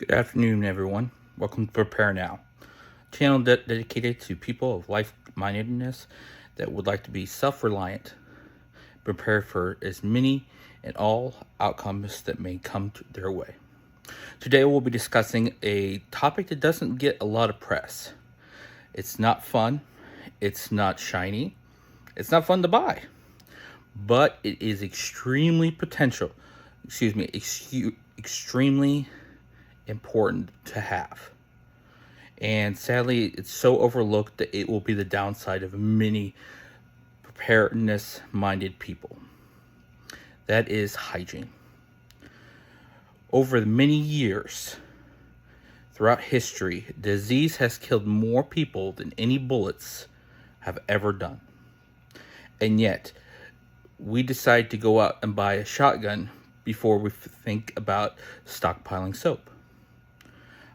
Good afternoon, everyone. Welcome to Prepare Now, a channel dedicated to people of like-mindedness that would like to be self-reliant, prepared for as many and all outcomes that may come their way. Today, we'll be discussing a topic that doesn't get a lot of press. It's not fun. It's not shiny. It's not fun to buy, but it is extremely extremely important to have. And sadly, it's so overlooked that it will be the downside of many preparedness minded people. That is hygiene. Over many years, throughout history, disease has killed more people than any bullets have ever done. And yet, we decide to go out and buy a shotgun before we think about stockpiling soap.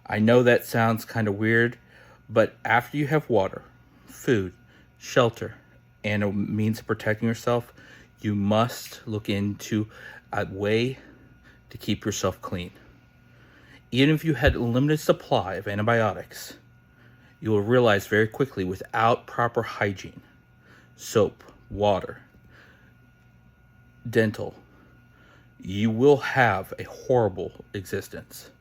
I know that sounds kind of weird, but after you have water, food, shelter, and a means of protecting yourself, you must look into a way to keep yourself clean. Even if you had a limited supply of antibiotics, you will realize very quickly without proper hygiene, soap, water, dental, you will have a horrible existence.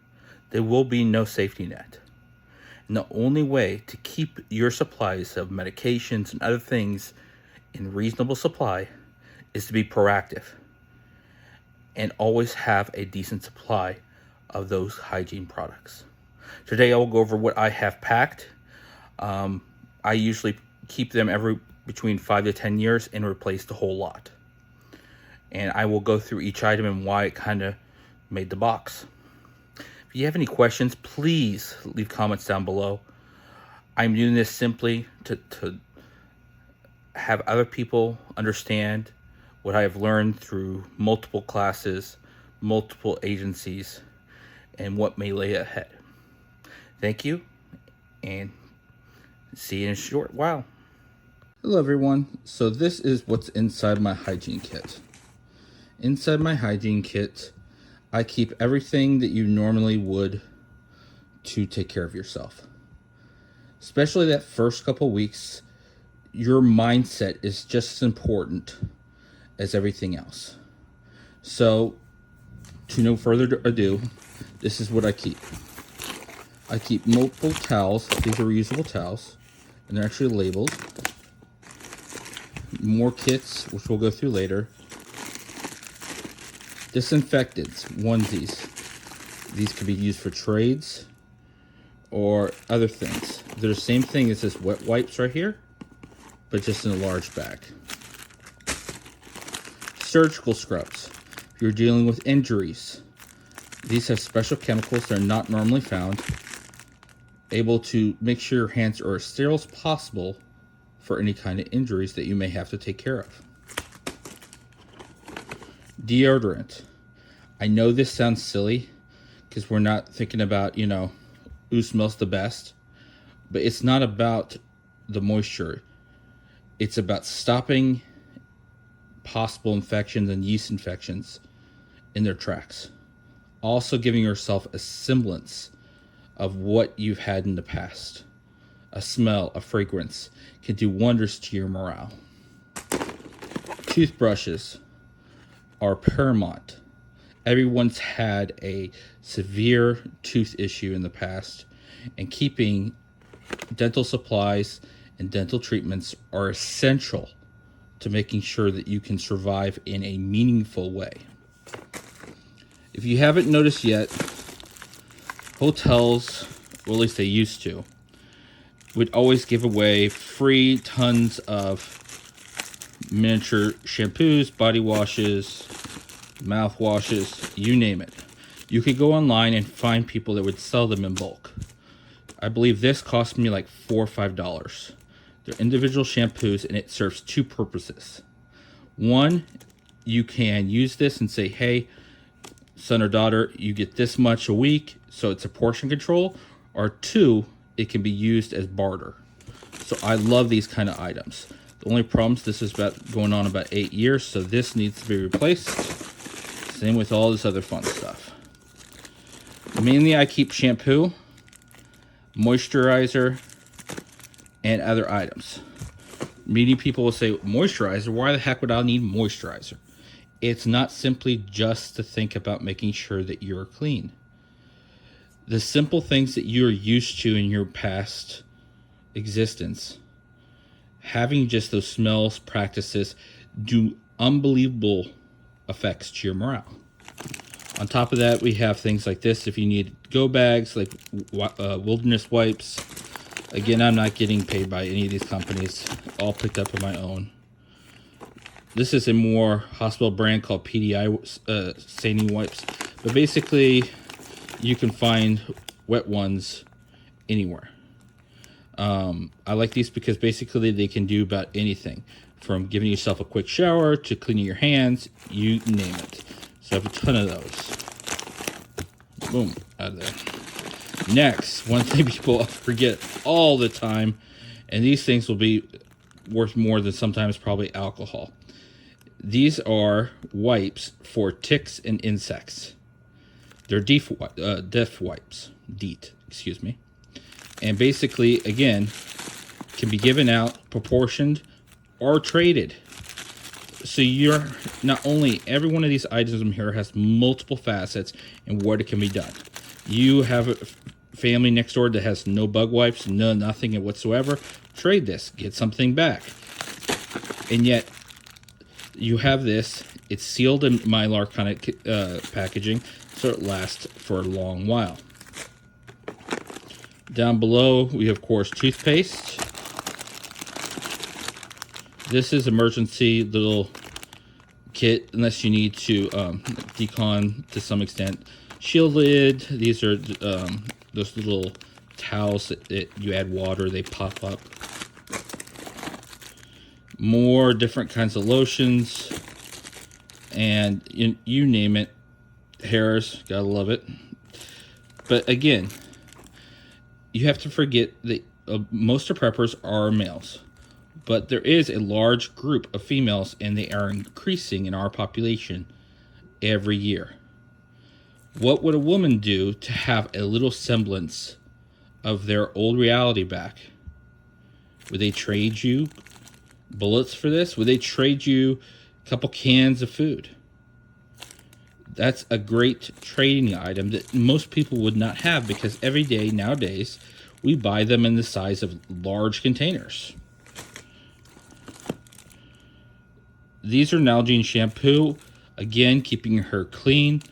There will be no safety net. And the only way to keep your supplies of medications and other things in reasonable supply is to be proactive and always have a decent supply of those hygiene products. Today I will go over what I have packed. I usually keep them every between 5 to 10 years and replace the whole lot. And I will go through each item and why it kind of made the box. If you have any questions, please leave comments down below. I'm doing this simply to have other people understand what I have learned through multiple classes, multiple agencies, and what may lay ahead. Thank you, and see you in a short while. Hello everyone. So this is what's inside my hygiene kit. Inside my hygiene kit, I keep everything that you normally would to take care of yourself. Especially that first couple weeks, your mindset is just as important as everything else. So, to no further ado, this is what I keep. I keep multiple towels. These are reusable towels, and they're actually labeled. More kits, which we'll go through later. Disinfectants, onesies. These could be used for trades or other things. They're the same thing as this wet wipes right here, but just in a large bag. Surgical scrubs. If you're dealing with injuries, these have special chemicals that are not normally found, able to make sure your hands are as sterile as possible for any kind of injuries that you may have to take care of. Deodorant. I know this sounds silly because we're not thinking about, who smells the best, but it's not about the moisture. It's about stopping possible infections and yeast infections in their tracks. Also giving yourself a semblance of what you've had in the past. A smell, a fragrance can do wonders to your morale. Toothbrushes are paramount. Everyone's had a severe tooth issue in the past, and keeping dental supplies and dental treatments are essential to making sure that you can survive in a meaningful way. If you haven't noticed yet, hotels, or at least they used to, would always give away free tons of miniature shampoos, body washes, mouthwashes, you name it. You could go online and find people that would sell them in bulk. I believe this cost me like $4 or $5. They're individual shampoos, and it serves two purposes. One, you can use this and say, hey, son or daughter, you get this much a week, so it's a portion control. Or two, it can be used as barter. So I love these kind of items. The only problem is this is going on about 8 years, so this needs to be replaced. Same with all this other fun stuff. Mainly I keep shampoo, moisturizer, and other items. Many people will say, moisturizer? Why the heck would I need moisturizer? It's not simply just to think about making sure that you're clean. The simple things that you're used to in your past existence, having just those smells practices do unbelievable effects to your morale. On top of that, we have things like this. If you need go bags, like wilderness wipes. Again, I'm not getting paid by any of these companies. All picked up on my own. This is a more hospital brand called PDI staining wipes. But basically, you can find wet ones anywhere. I like these because basically they can do about anything. From giving yourself a quick shower to cleaning your hands, you name it. So I have a ton of those. Boom, out of there. Next, one thing people forget all the time, and these things will be worth more than sometimes probably alcohol. These are wipes for ticks and insects. They're DEET wipes. DEET, excuse me. And basically, again, can be given out, proportioned, or traded. So you're not only, every one of these items in here has multiple facets and what it can be done. You have a family next door that has no bug wipes, nothing whatsoever. Trade this, get something back. And yet, you have this. It's sealed in Mylar kind of packaging, so it lasts for a long while. Down below, we have, of course, toothpaste. This is emergency little kit, unless you need to decon to some extent. Shield lid. These are those little towels that you add water, they pop up. More different kinds of lotions, and you name it. Hairs, gotta love it. But again, you have to forget that most of preppers are males, but there is a large group of females, and they are increasing in our population every year. What would a woman do to have a little semblance of their old reality back? Would they trade you bullets for this? Would they trade you a couple cans of food? That's a great trading item that most people would not have, because every day nowadays we buy them in the size of large containers. These are Nalgene shampoo. Again, keeping your hair clean,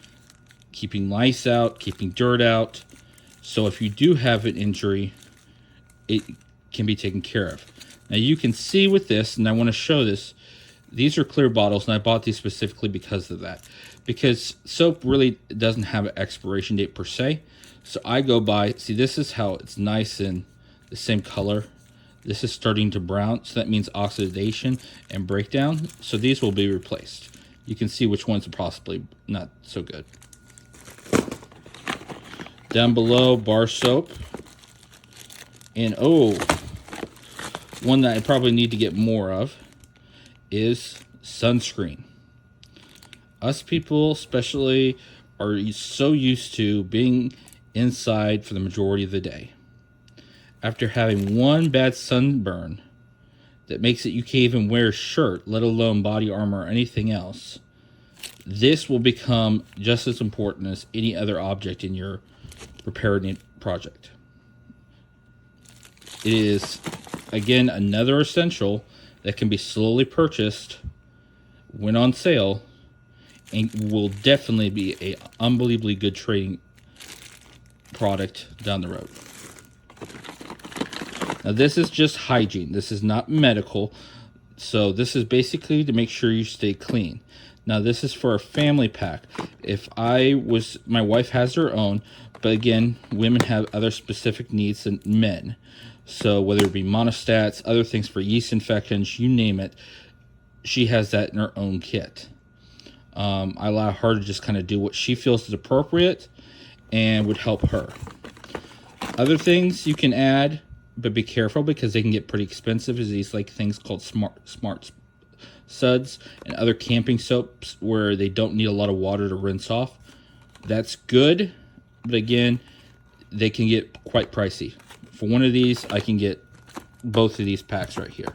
keeping lice out, keeping dirt out. So if you do have an injury, it can be taken care of. Now you can see with this, and I want to show this, these are clear bottles, and I bought these specifically because of that. Because soap really doesn't have an expiration date per se. So I go by, see, this is how it's nice and the same color. This is starting to brown, so that means oxidation and breakdown. So these will be replaced. You can see which ones are possibly not so good. Down below, bar soap. And one that I probably need to get more of is sunscreen. Us people especially are so used to being inside for the majority of the day. After having one bad sunburn that makes it you can't even wear a shirt, let alone body armor or anything else, this will become just as important as any other object in your preparedness project. It is, again, another essential that can be slowly purchased when on sale, and will definitely be an unbelievably good trading product down the road. Now this is just hygiene. This is not medical. So this is basically to make sure you stay clean. Now this is for a family pack. My wife has her own, but again, women have other specific needs than men. So whether it be monostats, other things for yeast infections, you name it, she has that in her own kit. I allow her to just kind of do what she feels is appropriate and would help her. Other things you can add, but be careful because they can get pretty expensive, is these like things called smart suds and other camping soaps where they don't need a lot of water to rinse off. That's good, but again, they can get quite pricey. For one of these, I can get both of these packs right here.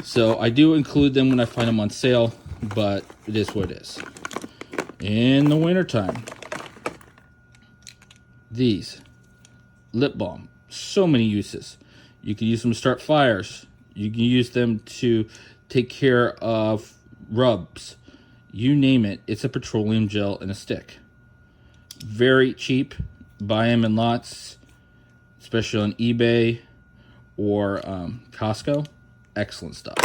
So I do include them when I find them on sale, but it is what it is. In the wintertime, these lip balm, so many uses. You can use them to start fires. You can use them to take care of rubs. You name it, it's a petroleum gel in a stick. Very cheap. Buy them in lots, especially on eBay or Costco. Excellent stuff.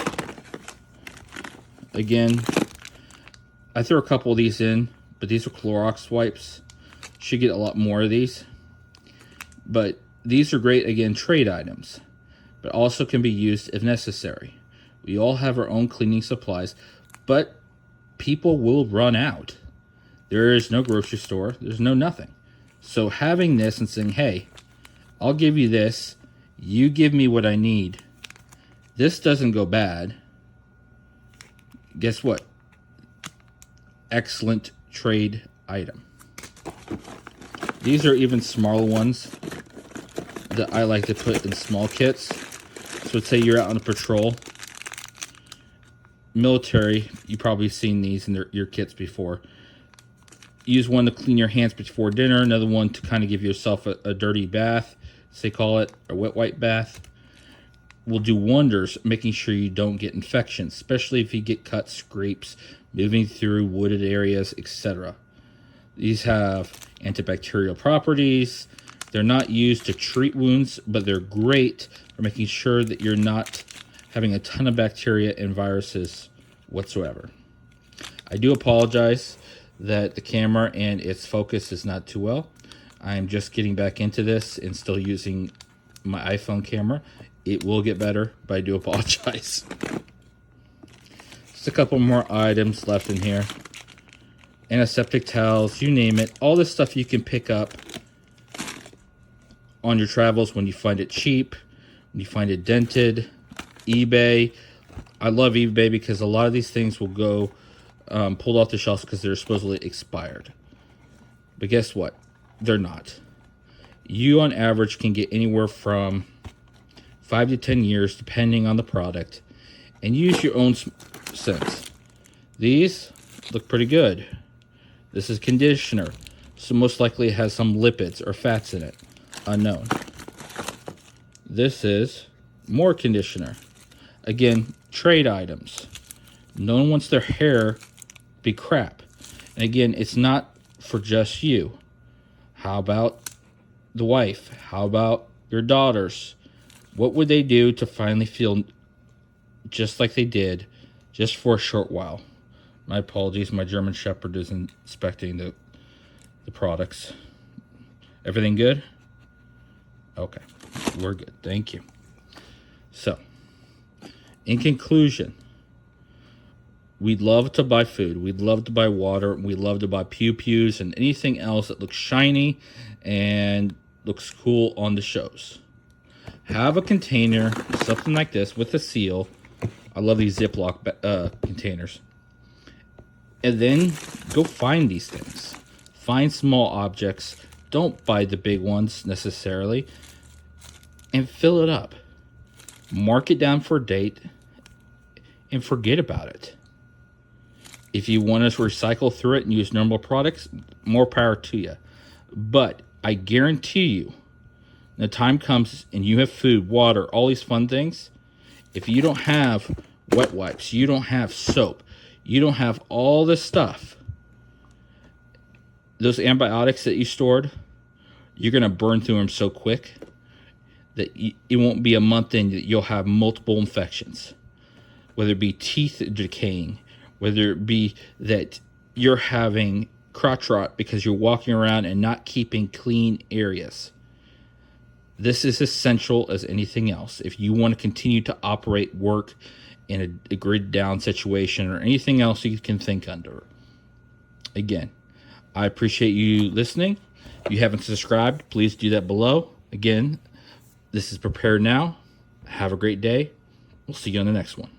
Again, I threw a couple of these in, but these are Clorox wipes. Should get a lot more of these. But these are great, again, trade items, but also can be used if necessary. We all have our own cleaning supplies, but people will run out. There is no grocery store. There's no nothing. So having this and saying, hey, I'll give you this. You give me what I need. This doesn't go bad. Guess what? Excellent trade item. These are even smaller ones that I like to put in small kits. So let's say you're out on a patrol. Military, you've probably seen these in your kits before. Use one to clean your hands before dinner, another one to kind of give yourself a dirty bath, as they call it, a wet wipe bath. Will do wonders making sure you don't get infections, especially if you get cuts, scrapes, moving through wooded areas, etc. These have antibacterial properties. They're not used to treat wounds, but they're great for making sure that you're not having a ton of bacteria and viruses whatsoever. I do apologize that the camera and its focus is not too well. I'm just getting back into this and still using my iPhone camera. It will get better, but I do apologize. Just a couple more items left in here. Antiseptic towels, you name it. All this stuff you can pick up on your travels when you find it cheap, when you find it dented. eBay. I love eBay because a lot of these things will go pulled off the shelves because they're supposedly expired. But guess what? They're not. You, on average, can get anywhere from 5 to 10 years, depending on the product, and use your own sense. These look pretty good. This is conditioner, so most likely it has some lipids or fats in it. Unknown. This is more conditioner. Again, trade items. No one wants their hair to be crap. And again, it's not for just you. How about the wife? How about your daughters? What would they do to finally feel just like they did, just for a short while? My apologies, my German Shepherd is inspecting the products. Everything good? Okay, we're good. Thank you. So, in conclusion, we'd love to buy food. We'd love to buy water. We'd love to buy pew-pews and anything else that looks shiny and looks cool on the shows. Have a container, something like this, with a seal. I love these Ziploc containers. And then go find these things. Find small objects. Don't buy the big ones necessarily. And fill it up. Mark it down for a date. And forget about it. If you want to recycle through it and use normal products, more power to you. But I guarantee you, the time comes and you have food, water, all these fun things. If you don't have wet wipes, you don't have soap, you don't have all this stuff, those antibiotics that you stored, you're going to burn through them so quick that it won't be a month in that you'll have multiple infections. Whether it be teeth decaying, whether it be that you're having crotch rot because you're walking around and not keeping clean areas. This is essential as anything else. If you want to continue to operate, work in a grid down situation or anything else you can think under. Again, I appreciate you listening. If you haven't subscribed, please do that below. Again, this is Prepare Now. Have a great day. We'll see you on the next one.